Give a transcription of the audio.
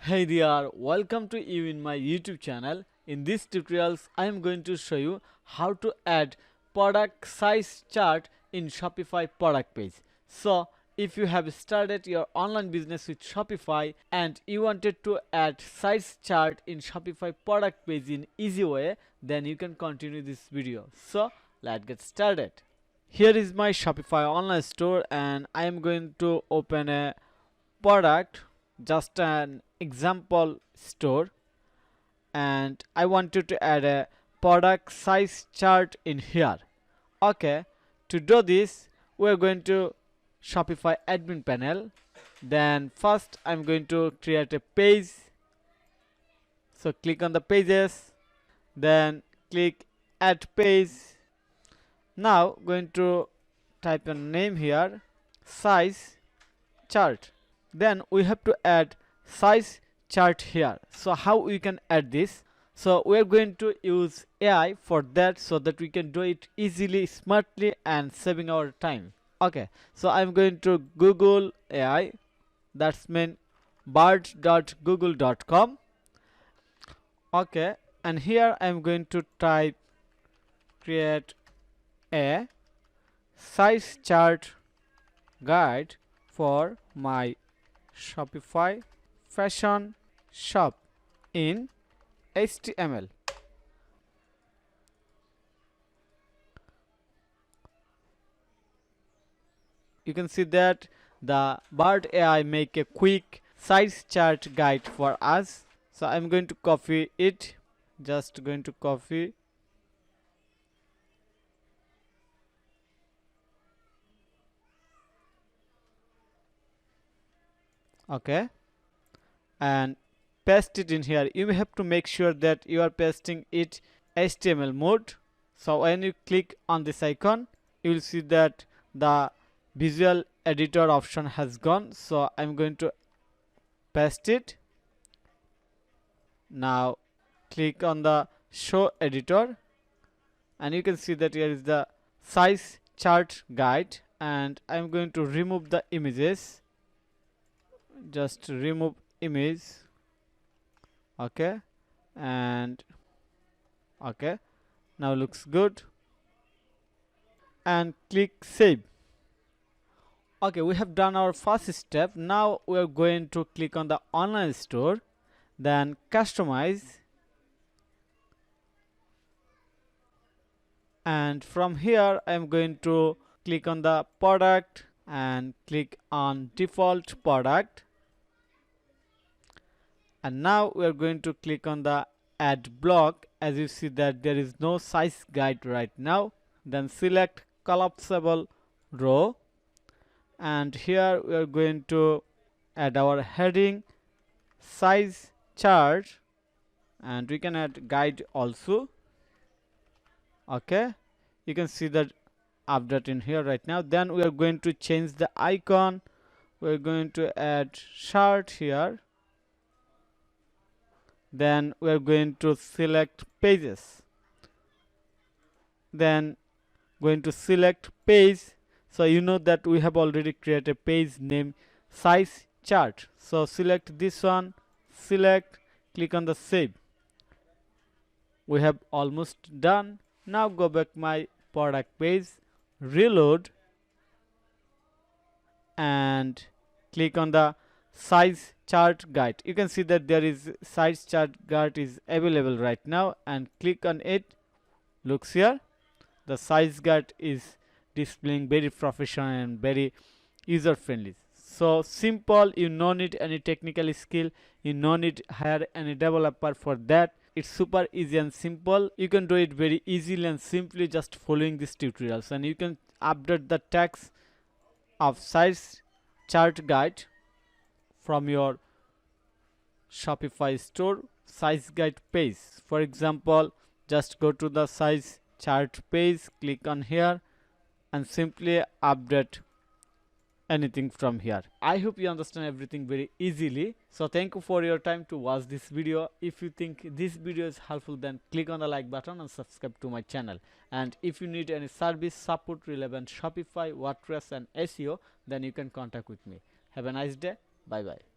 Hey there, welcome to you in my YouTube channel. In this tutorials, I am going to show you how to add product size chart in Shopify product page. So, if you have started your online business with Shopify and you wanted to add size chart in Shopify product page in easy way, then you can continue this video. So, let's get started. Here is my Shopify online store and I am going to open a product, just an example store, and I wanted to add a product size chart in here. Okay, to do this we are going to Shopify admin panel. Then first I'm going to create a page, so click on the pages, then click add page. Now going to type a name here, size chart. Then we have to add size chart here. So how we can add this? So we are going to use AI for that, so that we can do it easily, smartly, and saving our time. Okay, so I'm going to Google AI. That's mean bard.google.com. Okay, and here I'm going to type create a size chart guide for my Shopify fashion shop in HTML. You can see that the Bard AI make a quick size chart guide for us. So I'm going to copy it. Just going to copy. Okay, and paste it in here. You have to make sure that you are pasting it HTML mode. So when you click on this icon, you will see that the visual editor option has gone. So I'm going to paste it. Now click on the show editor and you can see that here is the size chart guide, and I'm going to remove the images. Just remove image. Okay, and okay, now looks good, and click save. Okay, we have done our first step. Now we are going to click on the online store, then customize, and from here I am going to click on the product and click on default product. And now we are going to click on the add block. As you see that there is no size guide right now. Then select collapsible row, and here we are going to add our heading size chart, and we can add guide also. Okay, you can see that update in here right now. Then we are going to change the icon. We are going to add chart here. Then we are going to select pages, then going to select page. So you know that we have already created a page named size chart. So select this one, select, click on the save. We have almost done. Now go back my product page, reload, and click on the size chart guide. You can see that there is size chart guide is available right now, and click on it. Looks here, the size guide is displaying very professional and very user friendly. So simple, you no need any technical skill, you no need hire any developer for that. It's super easy and simple. You can do it very easily and simply just following these tutorials, and you can update the text of size chart guide from your Shopify store size guide page. For example, just go to the size chart page, click on here, and simply update anything from here. I hope you understand everything very easily. So thank you for your time to watch this video. If you think this video is helpful, then click on the like button and subscribe to my channel. And if you need any service support relevant Shopify, WordPress and SEO, then you can contact with me. Have a nice day. Bye bye.